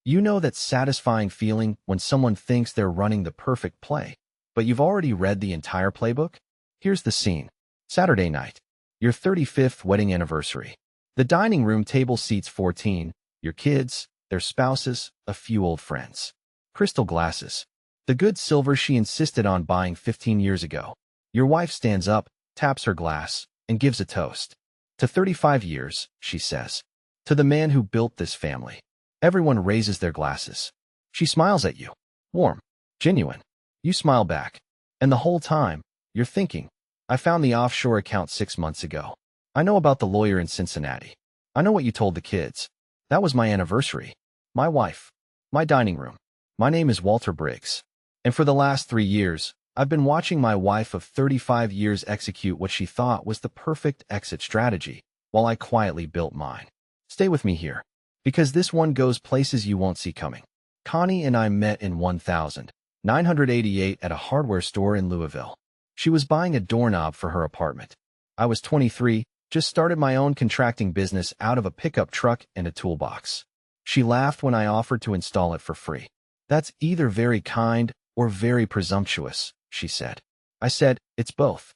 You know that satisfying feeling when someone thinks they're running the perfect play, but you've already read the entire playbook? Here's the scene. Saturday night. Your 35th wedding anniversary. The dining room table seats 14, your kids, their spouses, a few old friends. Crystal glasses. The good silver she insisted on buying 15 years ago. Your wife stands up, taps her glass, and gives a toast. To 35 years, she says. To the man who built this family. Everyone raises their glasses. She smiles at you. Warm. Genuine. You smile back. And the whole time, you're thinking, I found the offshore account 6 months ago. I know about the lawyer in Cincinnati. I know what you told the kids. That was my anniversary. My wife. My dining room. My name is Walter Briggs. And for the last 3 years, I've been watching my wife of 35 years execute what she thought was the perfect exit strategy, while I quietly built mine. Stay with me here, because this one goes places you won't see coming. Connie and I met in 1988 at a hardware store in Louisville. She was buying a doorknob for her apartment. I was 23, just started my own contracting business out of a pickup truck and a toolbox. She laughed when I offered to install it for free. That's either very kind or very presumptuous, she said. I said, it's both.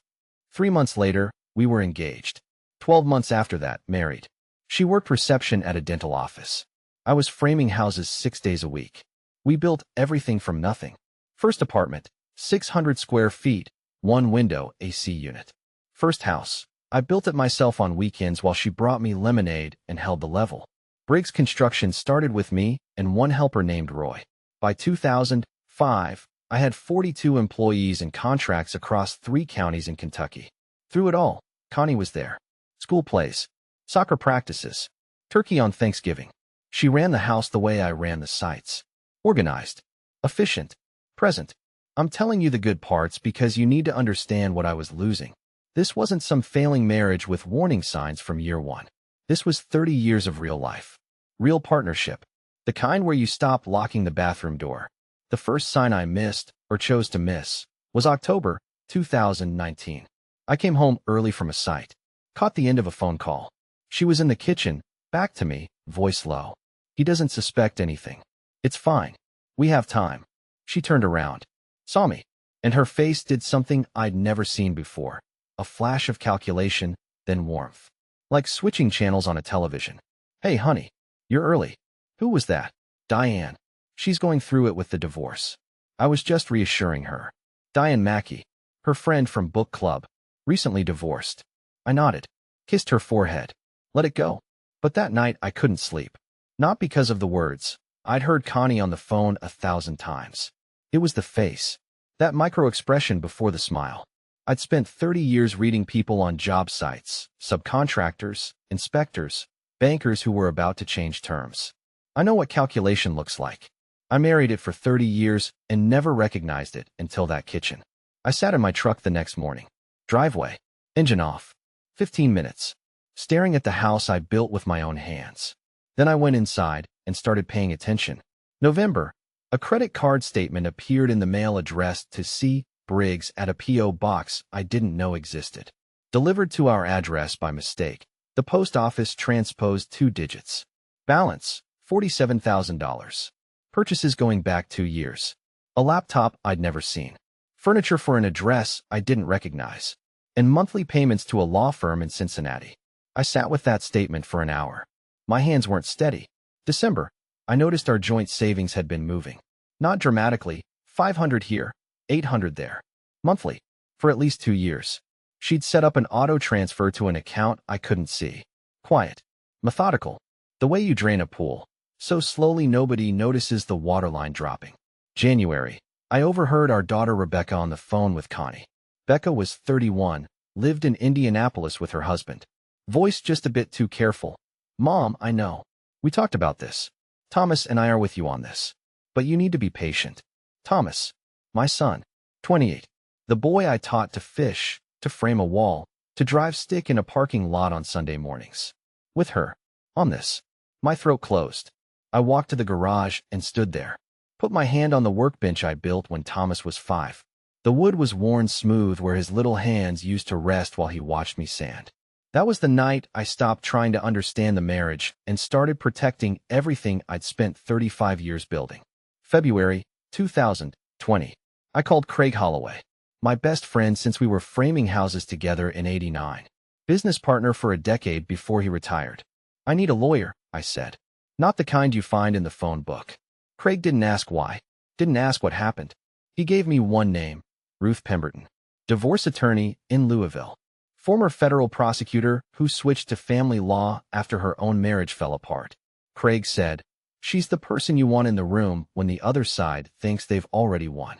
3 months later, we were engaged. 12 months after that, married. She worked reception at a dental office. I was framing houses 6 days a week. We built everything from nothing. First apartment, 600 square feet, 1 window, AC unit. First house, I built it myself on weekends while she brought me lemonade and held the level. Briggs Construction started with me and one helper named Roy. By 2005, I had 42 employees and contracts across 3 counties in Kentucky. Through it all, Connie was there. School plays, soccer practices, turkey on Thanksgiving. She ran the house the way I ran the sites. Organized, efficient, present. I'm telling you the good parts because you need to understand what I was losing. This wasn't some failing marriage with warning signs from year one. This was 30 years of real life. Real partnership. The kind where you stop locking the bathroom door. The first sign I missed, or chose to miss, was October 2019. I came home early from a site. Caught the end of a phone call. She was in the kitchen, back to me, voice low. He doesn't suspect anything. It's fine. We have time. She turned around, saw me, and her face did something I'd never seen before. A flash of calculation, then warmth. Like switching channels on a television. Hey, honey, you're early. Who was that? Diane. She's going through it with the divorce. I was just reassuring her. Diane Mackey, her friend from book club, recently divorced. I nodded, kissed her forehead. Let it go. But that night I couldn't sleep. Not because of the words. I'd heard Connie on the phone 1,000 times. It was the face. That micro-expression before the smile. I'd spent 30 years reading people on job sites, subcontractors, inspectors, bankers who were about to change terms. I know what calculation looks like. I married it for 30 years and never recognized it until that kitchen. I sat in my truck the next morning. Driveway. Engine off. 15 minutes. Staring at the house I built with my own hands. Then I went inside and started paying attention. November. A credit card statement appeared in the mail addressed to C. Briggs at a P.O. box I didn't know existed. Delivered to our address by mistake. The post office transposed 2 digits. Balance, $47,000. Purchases going back 2 years. A laptop I'd never seen. Furniture for an address I didn't recognize. And monthly payments to a law firm in Cincinnati. I sat with that statement for an hour. My hands weren't steady. December. I noticed our joint savings had been moving. Not dramatically, 500 here, 800 there. Monthly. For at least 2 years. She'd set up an auto transfer to an account I couldn't see. Quiet. Methodical. The way you drain a pool. So slowly nobody notices the waterline dropping. January. I overheard our daughter Rebecca on the phone with Connie. Becca was 31, lived in Indianapolis with her husband. Voice just a bit too careful. Mom, I know. We talked about this. Thomas and I are with you on this. But you need to be patient. Thomas. My son. 28. The boy I taught to fish, to frame a wall, to drive stick in a parking lot on Sunday mornings. With her. On this. My throat closed. I walked to the garage and stood there. Put my hand on the workbench I built when Thomas was 5. The wood was worn smooth where his little hands used to rest while he watched me sand. That was the night I stopped trying to understand the marriage and started protecting everything I'd spent 35 years building. February 2020. I called Craig Holloway, my best friend since we were framing houses together in '89. Business partner for a decade before he retired. I need a lawyer, I said. Not the kind you find in the phone book. Craig didn't ask why, didn't ask what happened. He gave me one name, Ruth Pemberton, divorce attorney in Louisville. Former federal prosecutor who switched to family law after her own marriage fell apart. Craig said, she's the person you want in the room when the other side thinks they've already won.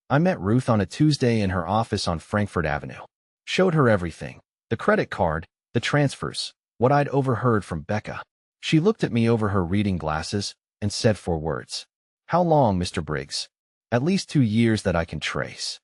I met Ruth on a Tuesday in her office on Frankfurt Avenue. Showed her everything. The credit card, the transfers, what I'd overheard from Becca. She looked at me over her reading glasses and said 4 words. How long, Mr. Briggs? At least 2 years that I can trace.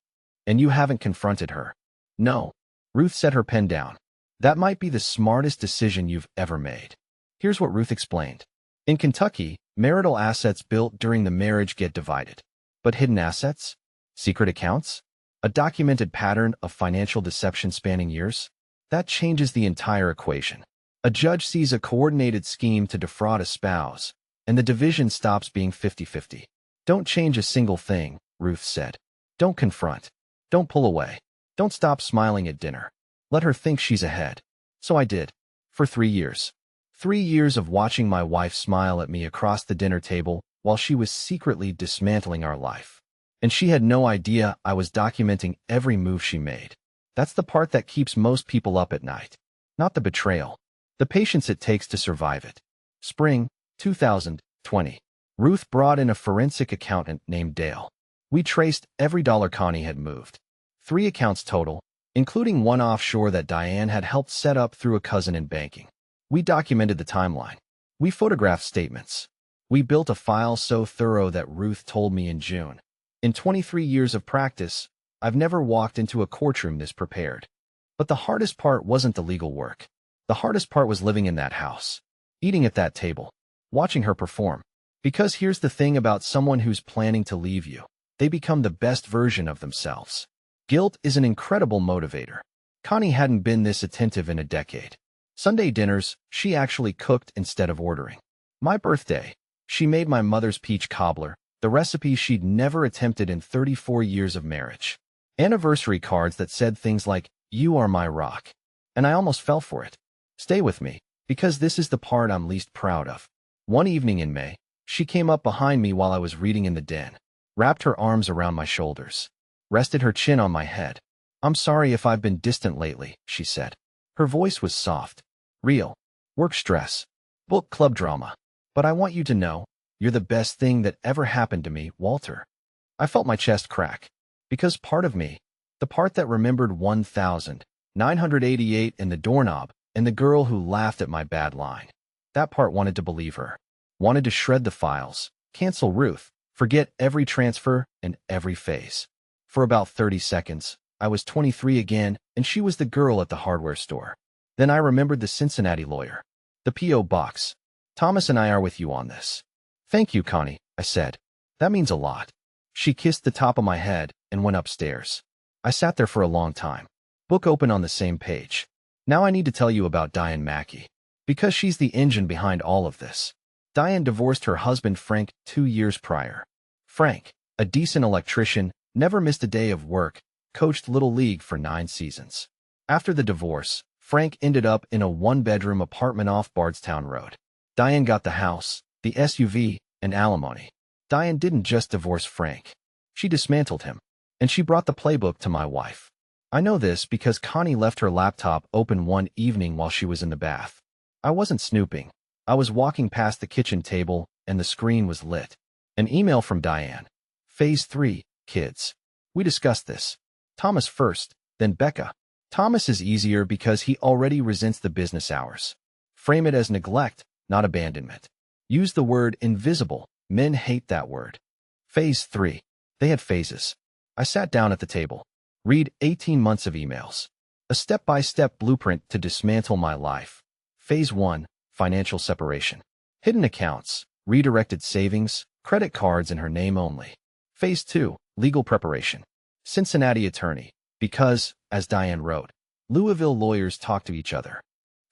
And you haven't confronted her? No. Ruth set her pen down. That might be the smartest decision you've ever made. Here's what Ruth explained. In Kentucky, marital assets built during the marriage get divided. But hidden assets? Secret accounts? A documented pattern of financial deception spanning years? That changes the entire equation. A judge sees a coordinated scheme to defraud a spouse, and the division stops being 50-50. Don't change a single thing, Ruth said. Don't confront. Don't pull away. Don't stop smiling at dinner. Let her think she's ahead. So I did. For 3 years. 3 years of watching my wife smile at me across the dinner table while she was secretly dismantling our life. And she had no idea I was documenting every move she made. That's the part that keeps most people up at night. Not the betrayal. The patience it takes to survive it. Spring 2020. Ruth brought in a forensic accountant named Dale. We traced every dollar Connie had moved. 3 accounts total, including one offshore that Diane had helped set up through a cousin in banking. We documented the timeline. We photographed statements. We built a file so thorough that Ruth told me in June. In 23 years of practice, I've never walked into a courtroom this prepared. But the hardest part wasn't the legal work. The hardest part was living in that house, eating at that table, watching her perform. Because here's the thing about someone who's planning to leave you. They become the best version of themselves. Guilt is an incredible motivator. Connie hadn't been this attentive in a decade. Sunday dinners, she actually cooked instead of ordering. My birthday, she made my mother's peach cobbler, the recipe she'd never attempted in 34 years of marriage. Anniversary cards that said things like, "You are my rock." And I almost fell for it. Stay with me, because this is the part I'm least proud of. One evening in May, she came up behind me while I was reading in the den, wrapped her arms around my shoulders, rested her chin on my head. "I'm sorry if I've been distant lately," she said. Her voice was soft. "Real. Work stress. Book club drama. But I want you to know, you're the best thing that ever happened to me, Walter." I felt my chest crack. Because part of me, the part that remembered 1988 and the doorknob, and the girl who laughed at my bad line, that part wanted to believe her. Wanted to shred the files, cancel Ruth, forget every transfer and every phase. For about 30 seconds, I was 23 again, and she was the girl at the hardware store. Then I remembered the Cincinnati lawyer. The P.O. box. "Thomas and I are with you on this." "Thank you, Connie," I said. "That means a lot." She kissed the top of my head and went upstairs. I sat there for a long time. Book open on the same page. Now I need to tell you about Diane Mackey. Because she's the engine behind all of this. Diane divorced her husband Frank 2 years prior. Frank, a decent electrician, never missed a day of work, coached Little League for 9 seasons. After the divorce, Frank ended up in a 1-bedroom apartment off Bardstown Road. Diane got the house, the SUV, and alimony. Diane didn't just divorce Frank. She dismantled him. And she brought the playbook to my wife. I know this because Connie left her laptop open one evening while she was in the bath. I wasn't snooping. I was walking past the kitchen table, and the screen was lit. An email from Diane. Phase 3, kids. We discussed this. Thomas first, then Becca. Thomas is easier because he already resents the business hours. Frame it as neglect, not abandonment. Use the word invisible. Men hate that word. Phase 3. They had phases. I sat down at the table. Read 18 months of emails. A step-by-step blueprint to dismantle my life. Phase 1. Financial separation. Hidden accounts, redirected savings, credit cards in her name only. Phase 2. Legal preparation. Cincinnati attorney. Because, as Diane wrote, Louisville lawyers talk to each other.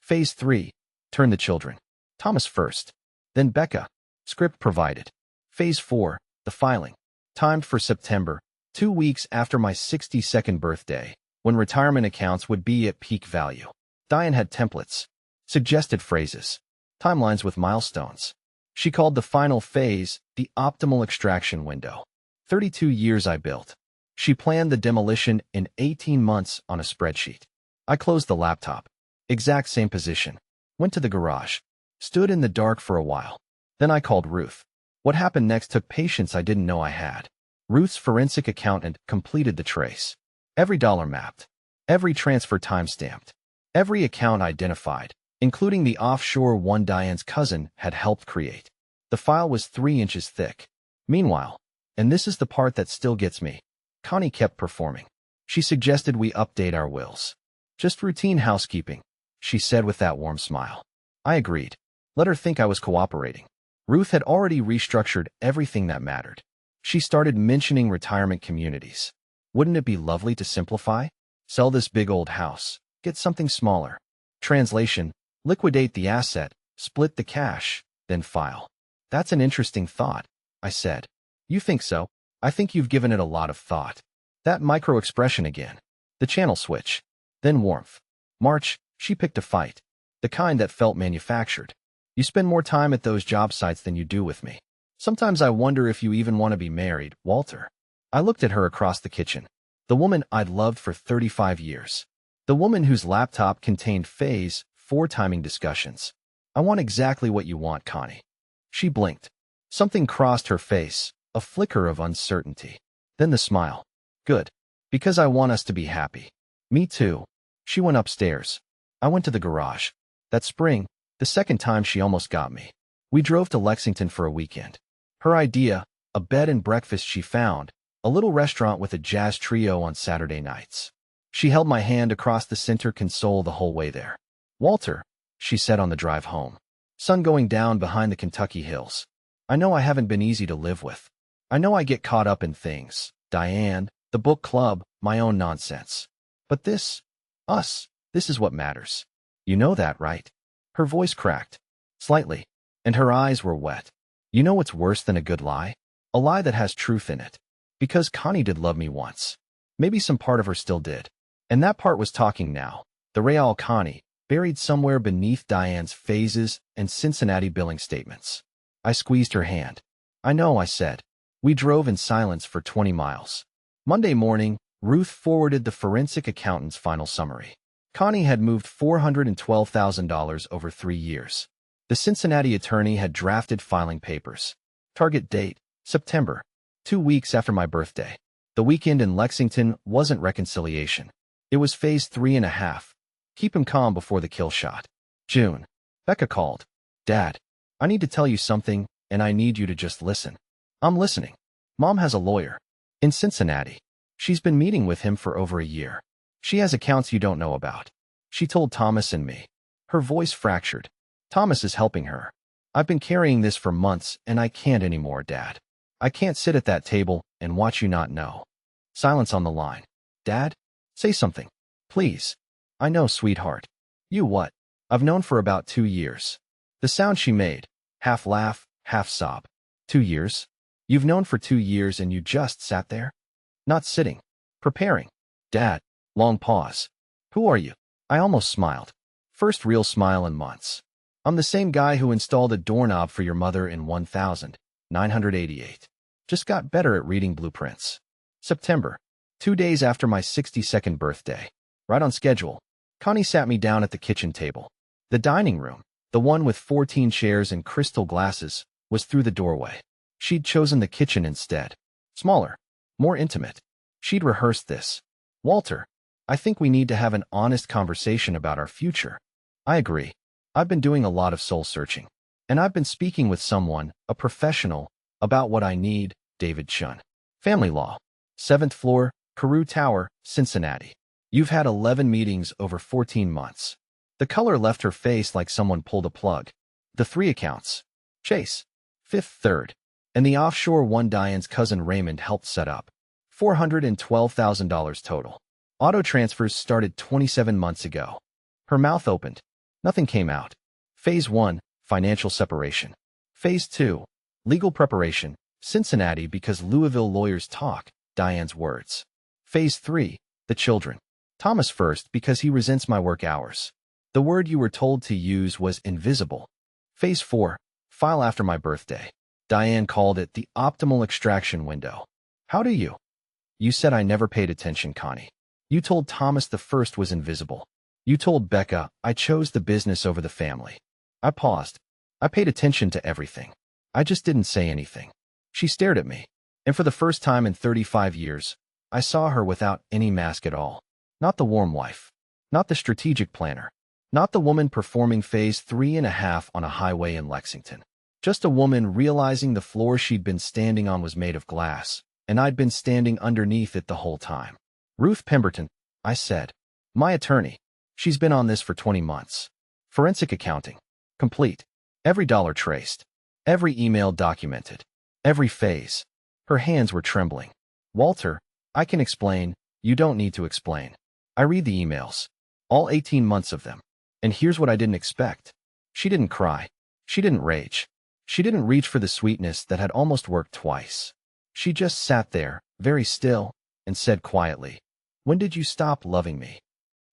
Phase 3. Turn the children. Thomas first. Then Becca. Script provided. Phase 4. The filing. Timed for September, 2 weeks after my 62nd birthday, when retirement accounts would be at peak value. Diane had templates, suggested phrases, timelines with milestones. She called the final phase the optimal extraction window. 32 years I built. She planned the demolition in 18 months on a spreadsheet. I closed the laptop. Exact same position. Went to the garage. Stood in the dark for a while. Then I called Ruth. What happened next took patience I didn't know I had. Ruth's forensic accountant completed the trace. Every dollar mapped. Every transfer timestamped. Every account identified, including the offshore one Diane's cousin had helped create. The file was 3 inches thick. Meanwhile, and this is the part that still gets me, Connie kept performing. She suggested we update our wills. Just routine housekeeping, she said with that warm smile. I agreed. Let her think I was cooperating. Ruth had already restructured everything that mattered. She started mentioning retirement communities. Wouldn't it be lovely to simplify? Sell this big old house. Get something smaller. Translation: liquidate the asset, split the cash, then file. That's an interesting thought, I said. You think so? I think you've given it a lot of thought. That micro-expression again. The channel switch. Then warmth. March, she picked a fight. The kind that felt manufactured. You spend more time at those job sites than you do with me. Sometimes I wonder if you even want to be married, Walter. I looked at her across the kitchen. The woman I'd loved for 35 years. The woman whose laptop contained phase 4 timing discussions. I want exactly what you want, Connie. She blinked. Something crossed her face, a flicker of uncertainty. Then the smile. Good. Because I want us to be happy. Me too. She went upstairs. I went to the garage. That spring, the second time she almost got me. We drove to Lexington for a weekend. Her idea, a bed and breakfast she found, a little restaurant with a jazz trio on Saturday nights. She held my hand across the center console the whole way there. Walter, she said on the drive home. Sun going down behind the Kentucky hills. I know I haven't been easy to live with. I know I get caught up in things. Diane, the book club, my own nonsense. But this, us, this is what matters. You know that, right? Her voice cracked. Slightly. And her eyes were wet. You know what's worse than a good lie? A lie that has truth in it. Because Connie did love me once. Maybe some part of her still did. And that part was talking now. The real Connie, buried somewhere beneath Diane's phases and Cincinnati billing statements. I squeezed her hand. I know, I said. We drove in silence for 20 miles. Monday morning, Ruth forwarded the forensic accountant's final summary. Connie had moved $412,000 over 3 years. The Cincinnati attorney had drafted filing papers. Target date, September. 2 weeks after my birthday. The weekend in Lexington wasn't reconciliation. It was phase 3.5. Keep him calm before the kill shot. June. Becca called. Dad, I need to tell you something, and I need you to just listen. I'm listening. Mom has a lawyer. In Cincinnati. She's been meeting with him for over a year. She has accounts you don't know about. She told Thomas and me. Her voice fractured. Thomas is helping her. I've been carrying this for months, and I can't anymore, Dad. I can't sit at that table and watch you not know. Silence on the line. Dad? Say something. Please. I know, sweetheart. You what? I've known for about 2 years. The sound she made. Half laugh, half sob. 2 years? You've known for 2 years and you just sat there? Not sitting. Preparing. Dad. Long pause. Who are you? I almost smiled. First real smile in months. I'm the same guy who installed a doorknob for your mother in 1988. Just got better at reading blueprints. September. 2 days after my 62nd birthday. Right on schedule. Connie sat me down at the kitchen table. The dining room, the one with 14 chairs and crystal glasses, was through the doorway. She'd chosen the kitchen instead. Smaller. More intimate. She'd rehearsed this. Walter, I think we need to have an honest conversation about our future. I agree. I've been doing a lot of soul searching. And I've been speaking with someone, a professional, about what I need, David Chun. Family law. 7th floor, Carew Tower, Cincinnati. You've had 11 meetings over 14 months. The color left her face like someone pulled a plug. The 3 accounts. Chase. 5th Third. And the offshore one Diane's cousin Raymond helped set up. $412,000 total. Auto transfers started 27 months ago. Her mouth opened. Nothing came out. Phase 1, financial separation. Phase 2, legal preparation, Cincinnati because Louisville lawyers talk, Diane's words. Phase 3, the children. Thomas first because he resents my work hours. The word you were told to use was invisible. Phase 4, file after my birthday. Diane called it the optimal extraction window. How do you? You said I never paid attention, Connie. You told Thomas the first was invisible. You told Becca I chose the business over the family. I paused. I paid attention to everything. I just didn't say anything. She stared at me, and for the first time in 35 years, I saw her without any mask at all. Not the warm wife. Not the strategic planner. Not the woman performing phase 3.5 on a highway in Lexington. Just a woman realizing the floor she'd been standing on was made of glass, and I'd been standing underneath it the whole time. Ruth Pemberton, I said. My attorney. She's been on this for 20 months. Forensic accounting. Complete. Every dollar traced. Every email documented. Every phase. Her hands were trembling. Walter, I can explain. You don't need to explain. I read the emails. All 18 months of them. And here's what I didn't expect. She didn't cry. She didn't rage. She didn't reach for the sweetness that had almost worked twice. She just sat there, very still, and said quietly, "When did you stop loving me?"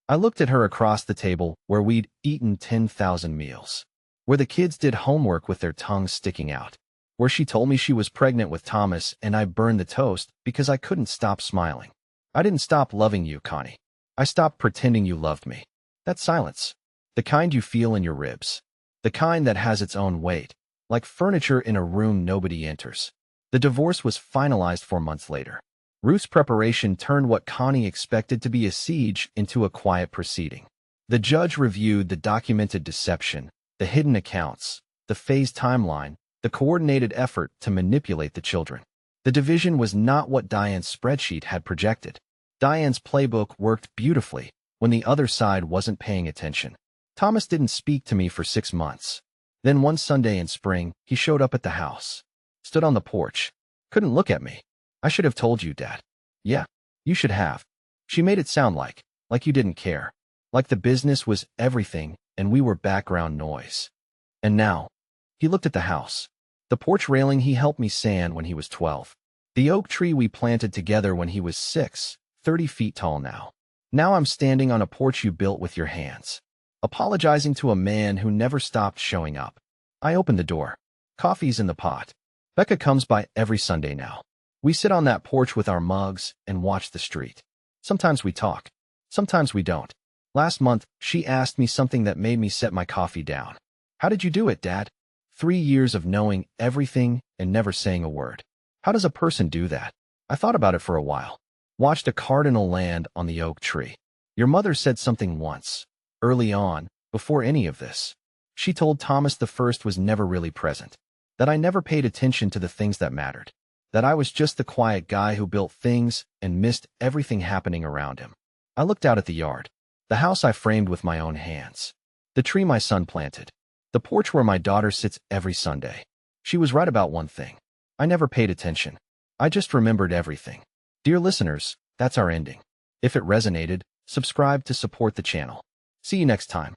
I looked at her across the table where we'd eaten 10,000 meals, where the kids did homework with their tongues sticking out, where she told me she was pregnant with Thomas and I burned the toast because I couldn't stop smiling. I didn't stop loving you, Connie. I stopped pretending you loved me. That silence. The kind you feel in your ribs. The kind that has its own weight, like furniture in a room nobody enters. The divorce was finalized 4 months later. Ruth's preparation turned what Connie expected to be a siege into a quiet proceeding. The judge reviewed the documented deception, the hidden accounts, the phased timeline, the coordinated effort to manipulate the children. The division was not what Diane's spreadsheet had projected. Diane's playbook worked beautifully when the other side wasn't paying attention. Thomas didn't speak to me for 6 months. Then one Sunday in spring, he showed up at the house. Stood on the porch. Couldn't look at me. I should have told you, Dad. Yeah, you should have. She made it sound like you didn't care. Like the business was everything and we were background noise. And now, he looked at the house. The porch railing he helped me sand when he was 12. The oak tree we planted together when he was 6, 30 feet tall now. Now I'm standing on a porch you built with your hands, apologizing to a man who never stopped showing up. I opened the door. Coffee's in the pot. Becca comes by every Sunday now. We sit on that porch with our mugs and watch the street. Sometimes we talk. Sometimes we don't. Last month, she asked me something that made me set my coffee down. How did you do it, Dad? 3 years of knowing everything and never saying a word. How does a person do that? I thought about it for a while. Watched a cardinal land on the oak tree. Your mother said something once, early on, before any of this. She told Thomas the first was never really present. That I never paid attention to the things that mattered. That I was just the quiet guy who built things and missed everything happening around him. I looked out at the yard. The house I framed with my own hands. The tree my son planted. The porch where my daughter sits every Sunday. She was right about one thing. I never paid attention. I just remembered everything. Dear listeners, that's our ending. If it resonated, subscribe to support the channel. See you next time.